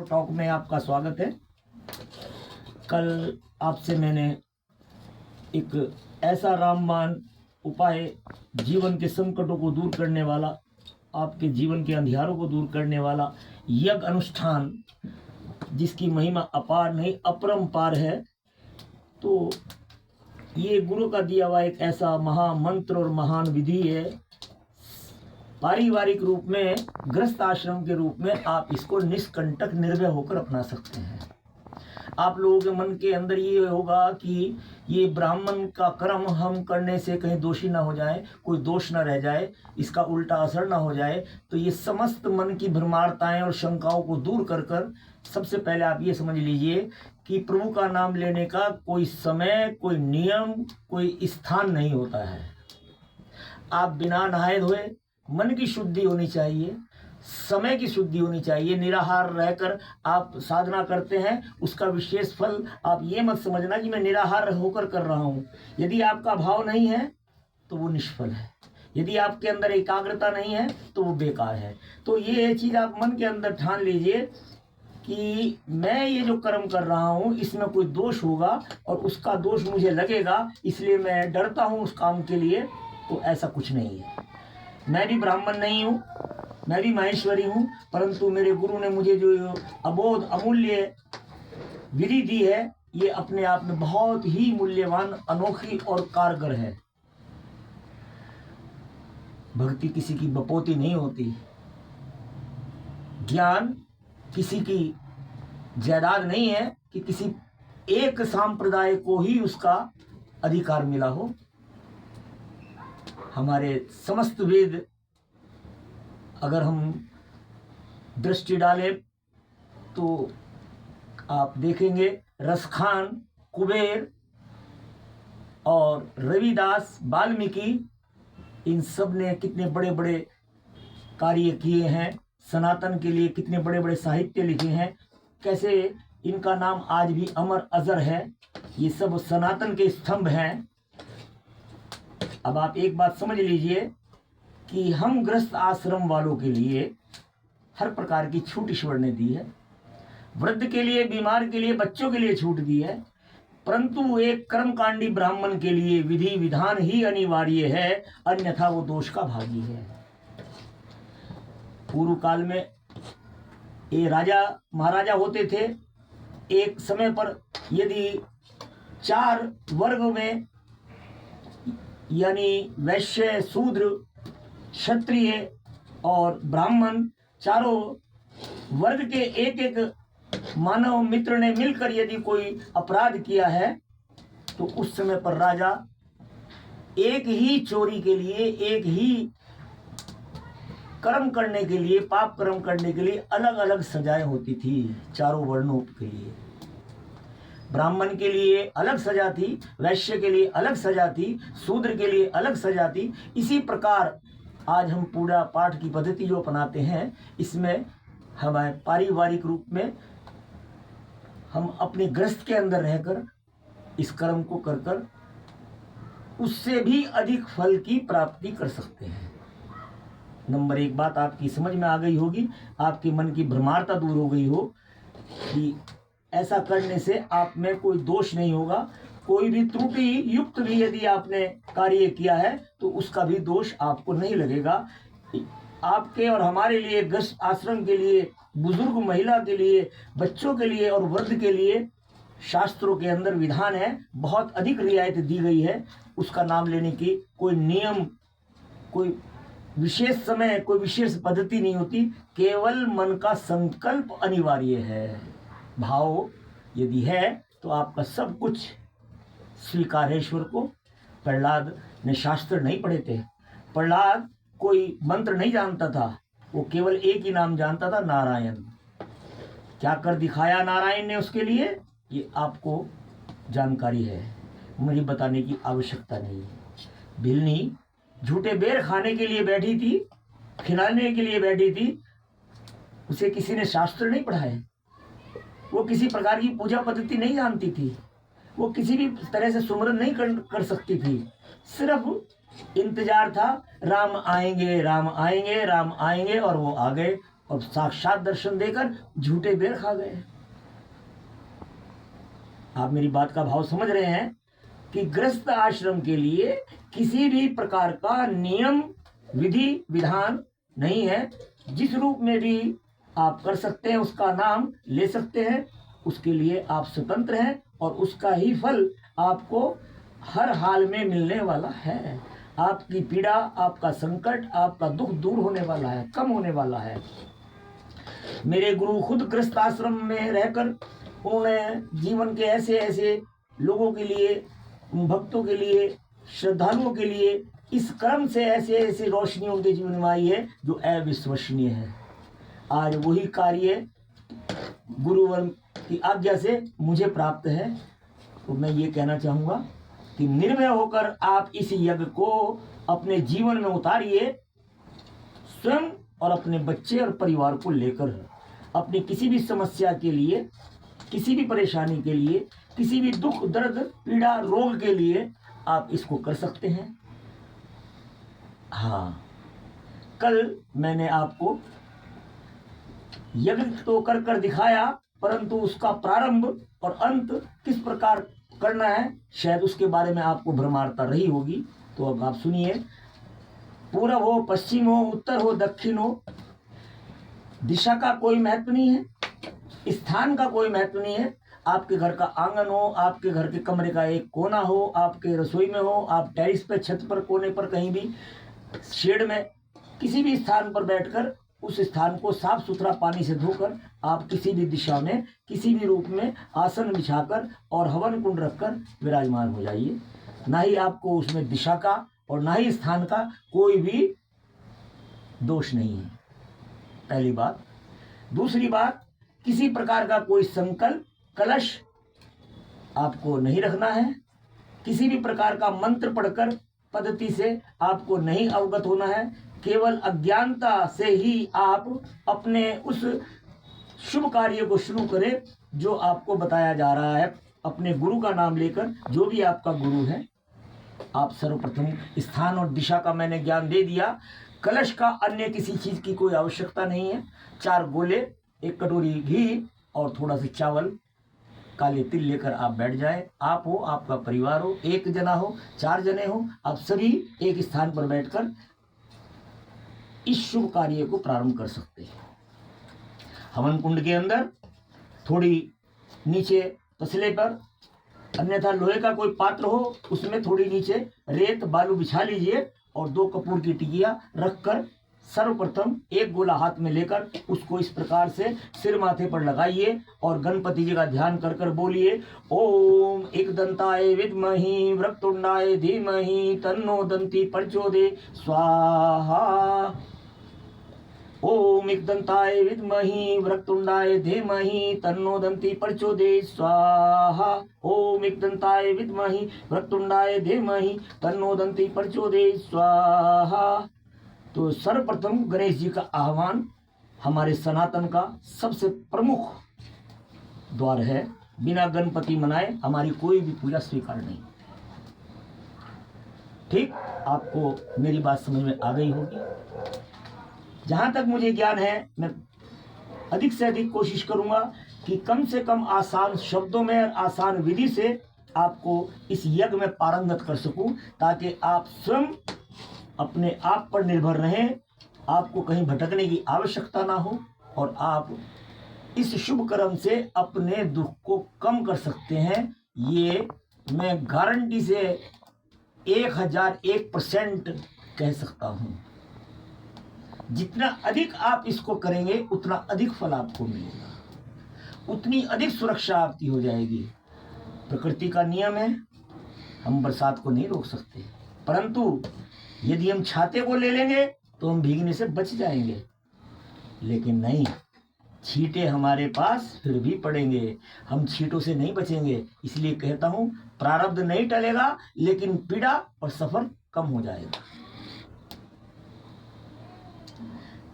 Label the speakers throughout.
Speaker 1: Talk में आपका स्वागत है। कल आपसे मैंने एक ऐसा रामबाण उपाय, जीवन के संकटों को दूर करने वाला, आपके जीवन के अंधियारों को दूर करने वाला यज्ञ अनुष्ठान, जिसकी महिमा अपार नहीं अपरंपार है, तो ये गुरु का दिया हुआ एक ऐसा महामंत्र और महान विधि है। पारिवारिक रूप में, गृहस्थ आश्रम के रूप में आप इसको निष्कंटक निर्भय होकर अपना सकते हैं। आप लोगों के मन के अंदर ये होगा कि ये ब्राह्मण का कर्म हम करने से कहीं दोषी ना हो जाए, कोई दोष ना रह जाए, इसका उल्टा असर ना हो जाए। तो ये समस्त मन की भ्रमारताएं और शंकाओं को दूर कर कर सबसे पहले आप ये समझ लीजिए कि प्रभु का नाम लेने का कोई समय, कोई नियम, कोई स्थान नहीं होता है। आप बिना नहाए धोए, मन की शुद्धि होनी चाहिए, समय की शुद्धि होनी चाहिए। निराहार रहकर आप साधना करते हैं, उसका विशेष फल आप ये मत समझना कि मैं निराहार होकर कर रहा हूँ। यदि आपका भाव नहीं है तो वो निष्फल है। यदि आपके अंदर एकाग्रता नहीं है तो वो बेकार है। तो ये चीज़ आप मन के अंदर ठान लीजिए कि मैं ये जो कर्म कर रहा हूँ इसमें कोई दोष होगा और उसका दोष मुझे लगेगा, इसलिए मैं डरता हूँ उस काम के लिए। तो ऐसा कुछ नहीं है। मैं भी ब्राह्मण नहीं हूँ, मैं भी माहेश्वरी हूँ, परंतु मेरे गुरु ने मुझे जो अबोध अमूल्य विधि दी है, ये अपने आप में बहुत ही मूल्यवान, अनोखी और कारगर है। भक्ति किसी की बपोती नहीं होती, ज्ञान किसी की जायदाद नहीं है कि किसी एक संप्रदाय को ही उसका अधिकार मिला हो। हमारे समस्त वेद अगर हम दृष्टि डालें तो आप देखेंगे रसखान, कुबेर और रविदास, वाल्मीकि, इन सब ने कितने बड़े बड़े कार्य किए हैं, सनातन के लिए कितने बड़े बड़े साहित्य लिखे हैं। कैसे इनका नाम आज भी अमर अजर है। ये सब सनातन के स्तंभ हैं। अब आप एक बात समझ लीजिए कि हम गृहस्थ आश्रम वालों के लिए हर प्रकार की छूट ईश्वर ने दी है। वृद्ध के लिए, बीमार के लिए, बच्चों के लिए छूट दी है, परंतु एक कर्मकांडी ब्राह्मण के लिए विधि विधान ही अनिवार्य है, अन्यथा वो दोष का भागी है। पूर्व काल में ये राजा महाराजा होते थे। एक समय पर यदि 4 वर्ग में, यानी वैश्य, शूद्र, क्षत्रिय और ब्राह्मण, चारों वर्ग के एक एक मानव मित्र ने मिलकर यदि कोई अपराध किया है तो उस समय पर राजा एक ही चोरी के लिए, एक ही कर्म करने के लिए, पाप कर्म करने के लिए अलग अलग सजाएं होती थी चारों वर्णों के लिए। ब्राह्मण के लिए अलग सजा थी, वैश्य के लिए अलग सजा थी, शूद्र के लिए अलग सजा थी। इसी प्रकार आज हम पूजा पाठ की पद्धति जो अपनाते हैं, इसमें हमारे पारिवारिक रूप में हम अपने गृहस्थ के अंदर रहकर इस कर्म को कर कर उससे भी अधिक फल की प्राप्ति कर सकते हैं। नंबर 1 बात आपकी समझ में आ गई होगी, आपके मन की भ्रमारता दूर हो गई हो कि ऐसा करने से आप में कोई दोष नहीं होगा। कोई भी त्रुटि युक्त भी यदि आपने कार्य किया है तो उसका भी दोष आपको नहीं लगेगा। आपके और हमारे लिए, गृहस्थ आश्रम के लिए, बुजुर्ग महिला के लिए, बच्चों के लिए और वृद्ध के लिए शास्त्रों के अंदर विधान है, बहुत अधिक रियायत दी गई है। उसका नाम लेने की कोई नियम, कोई विशेष समय, कोई विशेष पद्धति नहीं होती, केवल मन का संकल्प अनिवार्य है। भाव यदि है तो आपका सब कुछ स्वीकार है ईश्वर को। प्रहलाद ने शास्त्र नहीं पढ़े थे, प्रहलाद कोई मंत्र नहीं जानता था, वो केवल एक ही नाम जानता था, नारायण। क्या कर दिखाया नारायण ने उसके लिए, ये आपको जानकारी है, मुझे बताने की आवश्यकता नहीं है। भिलनी झूठे बेर खाने के लिए बैठी थी, खिलाने के लिए बैठी थी, उसे किसी ने शास्त्र नहीं पढ़ाए। वो किसी प्रकार की पूजा पद्धति नहीं जानती थी, वो किसी भी तरह से सुमरन नहीं कर सकती थी। सिर्फ इंतजार था, राम आएंगे, राम आएंगे, राम आएंगे, और वो आ गए। और साक्षात दर्शन देकर झूठे बेर खा गए। आप मेरी बात का भाव समझ रहे हैं कि गृहस्थ आश्रम के लिए किसी भी प्रकार का नियम विधि विधान नहीं है। जिस रूप में भी आप कर सकते हैं, उसका नाम ले सकते हैं, उसके लिए आप स्वतंत्र हैं और उसका ही फल आपको हर हाल में मिलने वाला है। आपकी पीड़ा, आपका संकट, आपका दुख दूर होने वाला है, कम होने वाला है। मेरे गुरु खुद गृहस्थ आश्रम में रहकर उन्होंने जीवन के ऐसे ऐसे लोगों के लिए, भक्तों के लिए, श्रद्धालुओं के लिए इस क्रम से ऐसे ऐसे रोशनी उनके जीवन में आई है जो अविश्वसनीय है। आज वही कार्य गुरुवर की आज्ञा से मुझे प्राप्त है। तो मैं ये कहना चाहूँगा कि निर्भय होकर आप इस यज्ञ को अपने जीवन में उतारिए, स्वयं और अपने बच्चे और परिवार को लेकर। अपनी किसी भी समस्या के लिए, किसी भी परेशानी के लिए, किसी भी दुख दर्द पीड़ा रोग के लिए आप इसको कर सकते हैं। हाँ, कल मैंने आपको यज्ञ तो कर दिखाया, परंतु उसका प्रारंभ और अंत किस प्रकार करना है शायद उसके बारे में आपको भ्रमारता रही होगी। तो अब आप सुनिए। पूर्व हो, पश्चिम हो, उत्तर हो, दक्षिण हो, दिशा का कोई महत्व नहीं है, स्थान का कोई महत्व नहीं है। आपके घर का आंगन हो, आपके घर के कमरे का एक कोना हो, आपके रसोई में हो, आप टेरिस पे, छत पर, कोने पर, कहीं भी शेड में, किसी भी स्थान पर बैठकर उस स्थान को साफ सुथरा पानी से धोकर आप किसी भी दिशा में, किसी भी रूप में आसन बिछाकर और हवन कुंड रखकर विराजमान हो जाइए। ना ही आपको उसमें दिशा का और ना ही स्थान का कोई भी दोष नहीं है, पहली बात। दूसरी बात, किसी प्रकार का कोई संकल्प, कलश आपको नहीं रखना है। किसी भी प्रकार का मंत्र पढ़कर पद्धति से आपको नहीं अवगत होना है। केवल अज्ञानता से ही आप अपने उस शुभ कार्य को शुरू करें जो आपको बताया जा रहा है। अपने गुरु का नाम लेकर, जो भी आपका गुरु है, आप सर्वप्रथम स्थान और दिशा का मैंने ज्ञान दे दिया। कलश का अन्य किसी चीज की कोई आवश्यकता नहीं है। 4 गोले, 1 कटोरी घी और थोड़ा सा चावल, काले तिल लेकर आप बैठ जाए। आप हो, आपका परिवार हो, 1 जना हो, 4 जने हो, आप सभी एक स्थान पर बैठकर इस शुभ कार्य को प्रारंभ कर सकते हैं। हवन कुंड के अंदर थोड़ी नीचे तसले पर, अन्यथा लोहे का कोई पात्र हो, उसमें थोड़ी नीचे रेत बालू बिछा लीजिए और 2 कपूर की टिकिया रखकर सर्वप्रथम 1 गोला हाथ में लेकर उसको इस प्रकार से सिर माथे पर लगाइए और गणपति जी का ध्यान कर कर बोलिए, ओम एकदंताय विद्महि वक्रतुंडाय धीमहि तन्नो दंती प्रचोदयात् स्वाहा। ओम एकदंताय विद्महि वक्रतुंडाय धीमहि तन्नो दंती प्रचोदयात् स्वाहा। ओम एकदंताय विद्महि वक्रतुंडाय धीमहि तन्नो दंती प्रचोदयात् स्वाहा। तो सर्वप्रथम गणेश जी का आह्वान हमारे सनातन का सबसे प्रमुख द्वार है। बिना गणपति मनाए हमारी कोई भी पूजा स्वीकार नहीं। ठीक, आपको मेरी बात समझ में आ गई होगी। जहाँ तक मुझे ज्ञान है, मैं अधिक से अधिक कोशिश करूँगा कि कम से कम आसान शब्दों में और आसान विधि से आपको इस यज्ञ में पारंगत कर सकूं, ताकि आप स्वयं अपने आप पर निर्भर रहें, आपको कहीं भटकने की आवश्यकता ना हो और आप इस शुभ कर्म से अपने दुख को कम कर सकते हैं। ये मैं गारंटी से 1001% कह सकता हूँ। जितना अधिक आप इसको करेंगे उतना अधिक फल आपको मिलेगा, उतनी अधिक सुरक्षा आपकी हो जाएगी। प्रकृति का नियम है, हम बरसात को नहीं रोक सकते, परंतु यदि हम छाते को ले लेंगे तो हम भीगने से बच जाएंगे। लेकिन नहीं, छींटे हमारे पास फिर भी पड़ेंगे, हम छींटों से नहीं बचेंगे। इसलिए कहता हूं, प्रारब्ध नहीं टलेगा, लेकिन पीड़ा और सफर कम हो जाएगा।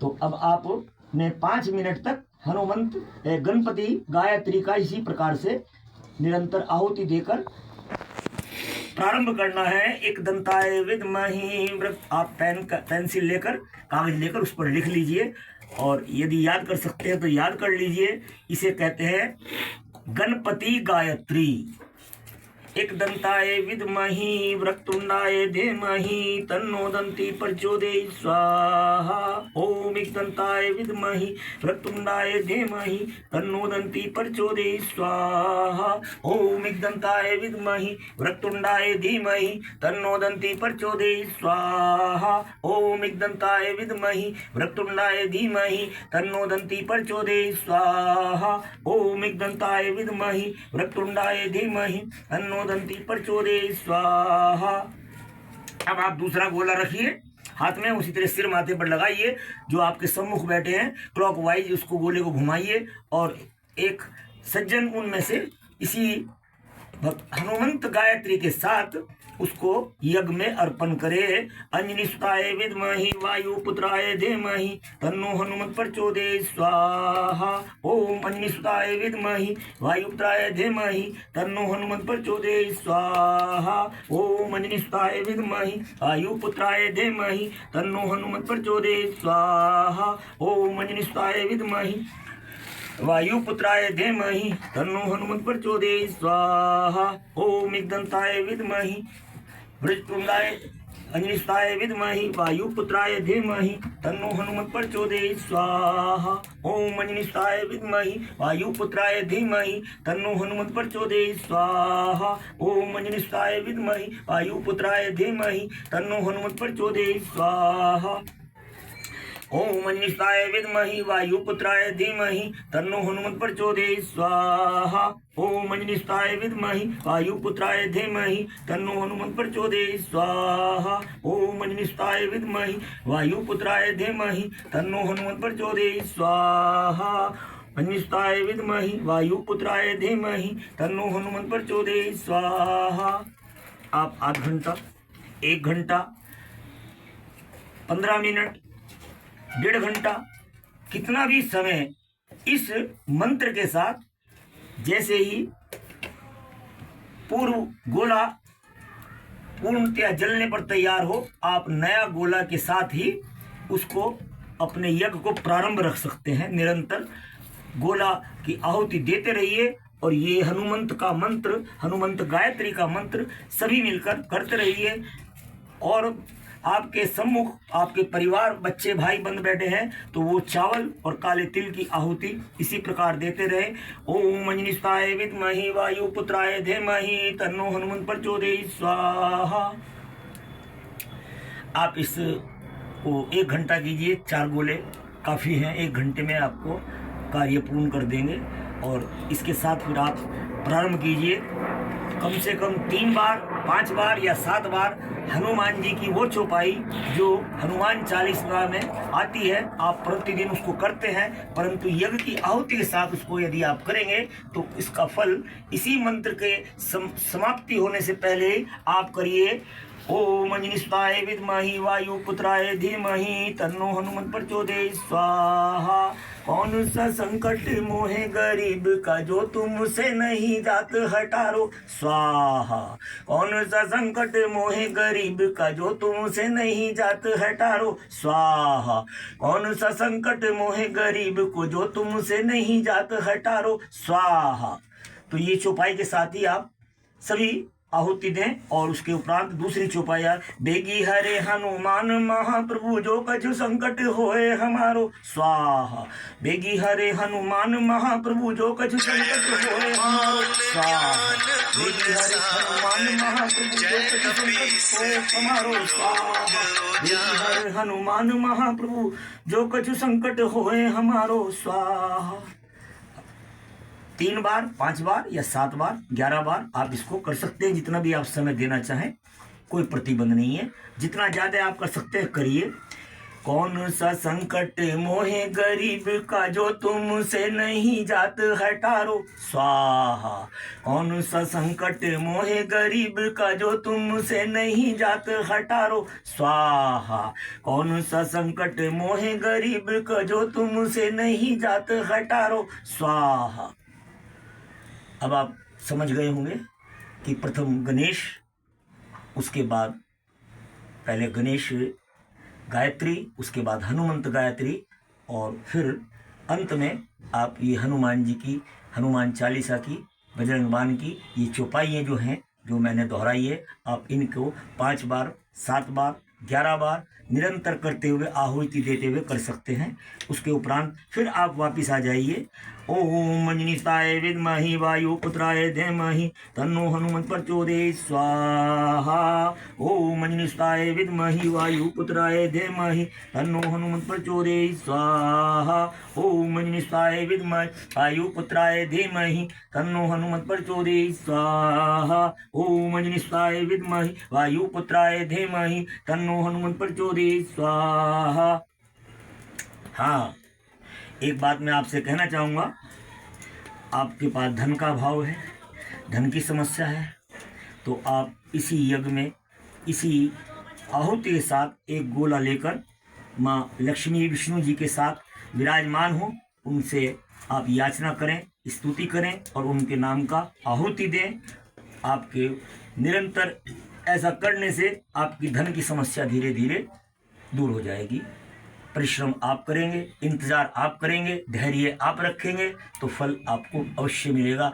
Speaker 1: तो अब आपने 5 मिनट तक हनुमंत गणपति गायत्री का इसी प्रकार से निरंतर आहुति देकर प्रारंभ करना है। एक दंताय विद्महि, आप पेंसिल लेकर, कागज लेकर उस पर लिख लीजिए, और यदि याद कर सकते हैं तो याद कर लीजिए। इसे कहते हैं गणपति गायत्री। एक दंताय विद्महि वक्रतुंडाय धीमहि तन्नो दन्ति प्रचोदयात् स्वाहा। ओम एक दंताय विद्महि वक्रतुंडाय धीमहि तन्नो दन्ति प्रचोदयात् स्वाहा। ओम एक दंताय विद्महि वक्रतुंडाय धीमहि तन्नो दन्ति प्रचोदयात् स्वाहा। ओम एक दंताय विद्महि वक्रतुंडाय धीमहि तन्नो दन्ति प्रचोदयात् स्वाहा। ओम एक दंताय विद्महि वक्रतुंडाय धीमहि तन्नो दंती प्रचोदयात् स्वाहा। अब आप दूसरा गोला रखिए हाथ में, उसी तरह सिर माथे पर लगाइए। जो आपके सम्मुख बैठे हैं क्लॉकवाइज उसको गोले को घुमाइए और एक सज्जन उनमें से इसी हनुमंत गायत्री के साथ उसको यज्ञ में अर्पण करे। अंजनी सुताय विद्महि वायुपुत्राय धीमहि तन्नो हनुमत प्रचोदयात् स्वाहा। ओम अंजनी सुताय विद्महि वायुपुत्राय धीमहि तन्नो हनुमत प्रचोदयात् स्वाहा। ओम अंजनी सुताय विद्महि वायुपुत्राय धीमहि तन्नो हनुमत प्रचोदयात् स्वाहा। ओम अंजनी सुताय विद्महि वायुपुत्राय धीमहि तन्नो हनुमत प्रचोदयात् स्वाहा। ओम एकदंताय विद्महि वक्रतुंडाय अंजनीसुताय विद्महि वायुपुत्राय धीमहि तन्नो हनुमत प्रचोदयात् स्वाहा। ओम अंजनीसुताय विद्महि वायुपुत्राय धीमहि तन्नो हनुमत प्रचोदयात् स्वाहा। ओम अंजनीसुताय विद्महि वायुपुत्राय धीमहि तन्नो हनुमत प्रचोदयात् स्वाहा। ओम अंजनीसुताय विद्महि वायुपुत्राय धीमहि तन्नो हनुमत प्रचोदयात् स्वाहा। ओम अंजनीसुताय विद्महि वायुपुत्राय धीमहि तन्नो हनुमत प्रचोदयात् स्वाहा। ओम अंजनीसुताय विद्महि वायुपुत्राय धीमहि तन्नो हनुमत प्रचोदयात् स्वाहा। अंजनीसुताय विद्महि वायुपुत्राय धीमहि तन्नो हनुमत प्रचोदयात् स्वाहा। आप आध घंटा, 1 घंटा, 15 मिनट, 1.5 घंटा, कितना भी समय इस मंत्र के साथ, जैसे ही पूर्व गोला पूर्णतया जलने पर तैयार हो, आप नया गोला के साथ ही उसको अपने यज्ञ को प्रारंभ रख सकते हैं। निरंतर गोला की आहुति देते रहिए और ये हनुमंत का मंत्र, हनुमंत गायत्री का मंत्र सभी मिलकर करते रहिए। और आपके सम्मुख आपके परिवार, बच्चे, भाई बंद बैठे हैं तो वो चावल और काले तिल की आहुति इसी प्रकार देते रहे। ओम अंजनीसुताय विद्महि वायुपुत्राय धीमहि तन्नो हनुमत प्रचोदयात् स्वाहा। आप इस को 1 घंटा कीजिए, 4 गोले काफ़ी हैं। 1 घंटे में आपको कार्य पूर्ण कर देंगे। और इसके साथ फिर आप प्रारंभ कीजिए कम से कम 3 बार, 5 बार या 7 बार हनुमान जी की वो चौपाई जो हनुमान चालीसा में आती है। आप प्रतिदिन उसको करते हैं, परंतु यज्ञ की आहुति के साथ उसको यदि आप करेंगे तो इसका फल इसी मंत्र के समाप्ति होने से पहले ही आप करिए। ओम अंजनीसुताय विद्महि वायुपुत्राय धीमहि तन्नो हनुमत प्रचोदयात् स्वाहा। कौन सा संकट मोहे गरीब का जो तुमसे नहीं जात हटारो स्वाहा। कौन सा संकट मोहे गरीब का जो तुमसे नहीं जात हटारो स्वाहा। कौन सा संकट मोहे गरीब को जो तुमसे नहीं जात हटारो स्वाहा। तो ये चौपाई के साथ ही आप सभी आहुति दें। और उसके उपरांत दूसरी चौपाई, बेगी हरे हनुमान महाप्रभु जो कछु संकट होए हमारो स्वाहा। बेगी हरे हनुमान महाप्रभु जो कछु संकट होए हमारो स्वाहा। बेगी हरे हनुमान महाप्रभु जो कछु संकट होए हमारो स्वाहा। बेगी हरे हनुमान महाप्रभु जो कछु संकट होए हमारो स्वाहा। 3 बार, 5 बार या 7 बार, 11 बार आप इसको कर सकते हैं। जितना भी आप समय देना चाहें, कोई प्रतिबंध नहीं है। जितना ज़्यादा आप कर सकते हैं करिए। कौन सा संकट मोहे गरीब का जो तुमसे नहीं जात हटारो स्वाहा। कौन सा संकट मोहे गरीब का जो तुमसे नहीं जात हटारो स्वाहा। कौन सा संकट मोहे गरीब का जो तुमसे नहीं जात हटारो स्वाहा। अब आप समझ गए होंगे कि प्रथम गणेश, उसके बाद पहले गणेश गायत्री, उसके बाद हनुमंत गायत्री और फिर अंत में आप ये हनुमान जी की, हनुमान चालीसा की, बजरंग बाण की ये चौपाइयाँ जो हैं, जो मैंने दोहराई है, आप इनको 5 बार, 7 बार, 11 बार निरंतर करते हुए, आहुति देते हुए कर सकते हैं। उसके उपरांत फिर आप वापिस आ जाइए। ओम मंजनीषाय विद्महि वायुपुत्राय धीमहि तन्नो हनुमत प्रचोदयात् स्वाहा। ओम मंजनीषाय विद्महि वायुपुत्राय धीमहि तन्नो हनुमत प्रचोदयात् स्वाहा। ओम मंजनीषाय विद्महि वायुपुत्राय धीमहि तन्नो हनुमत प्रचोदयात् स्वाहा। ओम मंजनीषाय विद्महि वायुपुत्राय धीमहि तन्नो हनुमत प्रचोदयात् स्वाहा। हाँ, एक बात मैं आपसे कहना चाहूँगा, आपके पास धन का अभाव है, धन की समस्या है, तो आप इसी यज्ञ में, इसी आहुति के साथ एक गोला लेकर माँ लक्ष्मी विष्णु जी के साथ विराजमान हो, उनसे आप याचना करें, स्तुति करें और उनके नाम का आहुति दें। आपके निरंतर ऐसा करने से आपकी धन की समस्या धीरे धीरे दूर हो जाएगी। परिश्रम आप करेंगे, इंतजार आप करेंगे, धैर्य आप रखेंगे तो फल आपको अवश्य मिलेगा।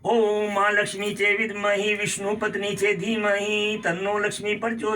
Speaker 1: ओम माँ लक्ष्मी चे विद्महि विष्णु पत्नी चे धीमहि तन्नो लक्ष्मी प्रचोदयात्।